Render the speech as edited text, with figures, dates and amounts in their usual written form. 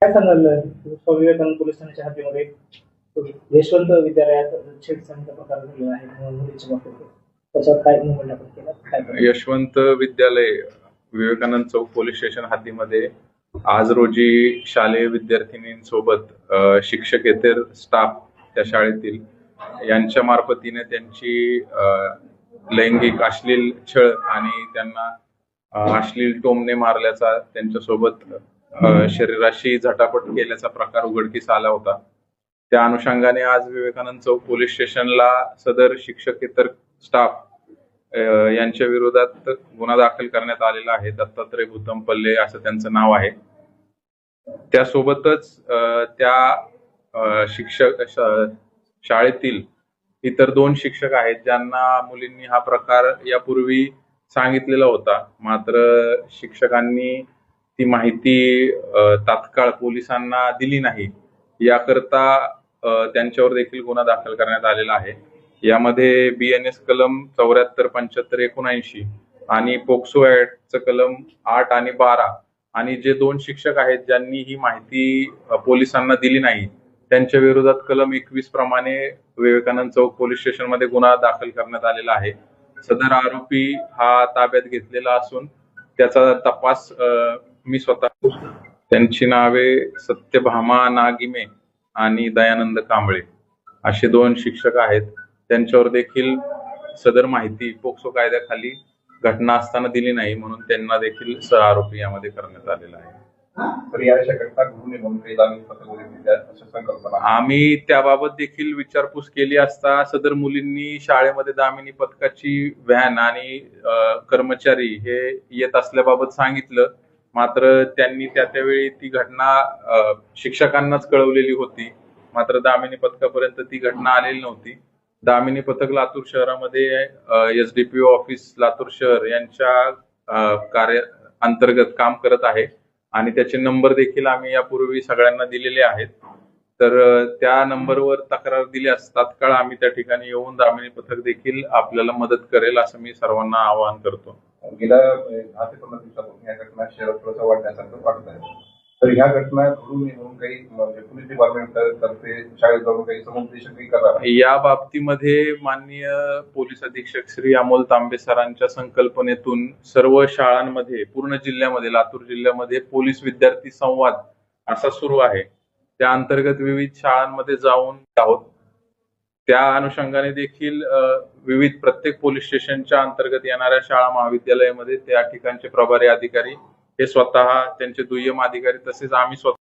काय सांगाल स्वामी विवेकानंद पोलीस ठाण्याच्या हद्दीमध्ये यशवंत विद्यालयात छेडछाडीचा प्रकार झालेला आहे मुलीच्या बाबतीत त्याच्यावर काय मुवमेंट आपण केला काय यशवंत विद्यालय विवेकानंद चौक पोलीस स्टेशन हद्दीमध्ये आज रोजी शालेय विद्यार्थिनींसोबत शिक्षकेतर स्टाफ त्या शाळेतील यांच्या मार्फतीने त्यांची लैंगिक अश्लील छळ आणि त्यांना अश्लील टोमणे मारल्याचा त्यांच्यासोबत शरीराशी झटापट केल्याचा प्रकार उघडकीस आला होता। त्या अनुषंगाने आज विवेकानंद चौक पोलीस स्टेशनला सदर शिक्षकेतर स्टाफ यांच्या विरोधात गुन्हा दाखल करण्यात आलेला आहे। दत्तात्रय भूतम पल्ले असं त्यांचं नाव आहे। त्यासोबतच त्या शिक्षक शाळेतील इतर 2 शिक्षक आहेत ज्यांना मुलींनी हा प्रकार यापूर्वी सांगितलेला होता, मात्र शिक्षकांनी ती माहिती तात्काळ पोलिसांना दिली नाही। याकरता त्यांच्यावर देखील गुन्हा दाखल करण्यात आलेला आहे। यामध्ये BNS कलम 74, 75, 79 आणि पोक्सो ऍक्टचं कलम 8 आणि 12 आणि जे 2 शिक्षक आहेत ज्यांनी ही माहिती पोलिसांना दिली नाही त्यांच्या विरोधात कलम 21 प्रमाणे विवेकानंद चौक पोलीस स्टेशन मध्ये गुन्हा दाखल करण्यात आलेला आहे। सदर आरोपी हा ताब्यात घेतलेला असून त्याचा तपास मी स्वतः त्यांची नावे सत्यभामा नागिमे आणि दयानंद कांबळे असे 2 शिक्षक आहेत। त्यांच्यावर देखील सदर माहिती पोक्सो कायद्याखाली घटना असताना दिली नाही म्हणून त्यांना देखील सहआरोपी यामध्ये करण्यात आलेला आहे। आम्ही त्याबाबत देखील विचारपूस केली असता सदर मुलींनी शाळेमध्ये दामिनी पथकाची व्हॅन आणि कर्मचारी हे येत असल्याबाबत सांगितलं, मात्र त्यांनी त्यावेळी ती घटना शिक्षकांनाच कळवलेली होती, मात्र दामिनी पथकापर्यंत ती घटना आलेली नव्हती। दामिनी पथक लातूर शहरामध्ये SDPO ऑफिस लातूर शहर यांच्या कार्य अंतर्गत काम करत आहे आणि त्याचे नंबर देखील आम्ही यापूर्वी सगळ्यांना दिलेले आहेत। तर त्या नंबरवर तक्रार दिल्यास तात्काळ आम्ही त्या ठिकाणी येऊन दामिनी पथक देखील आपल्याला मदत करेल असं मी सर्वांना आवाहन करतो। गेल्या 10 ते 15 दिवसापासून या घटना शहरात थोडंसं वाढण्यासारखं वाटत आहे, तर ह्या घटना घडू नये म्हणून काही म्हणजे पोलीस डिपार्टमेंट तर्फे शाळेत जाऊन काही समुपदेशन करा। या बाबतीमध्ये माननीय पोलीस अधीक्षक श्री अमोल तांबे सरांच्या संकल्पनेतून सर्व शाळांमध्ये पूर्ण जिल्ह्यामध्ये लातूर जिल्ह्यामध्ये पोलीस विद्यार्थी संवाद असा सुरू आहे। त्या अंतर्गत विविध शाळांमध्ये जाऊन आहोत। त्या अनुषंगाने देखील विविध प्रत्येक पोलीस स्टेशनच्या अंतर्गत येणाऱ्या शाळा महाविद्यालयामध्ये त्या ठिकाणचे प्रभारी अधिकारी हे स्वतः त्यांचे दुय्यम अधिकारी तसेच आम्ही स्वतः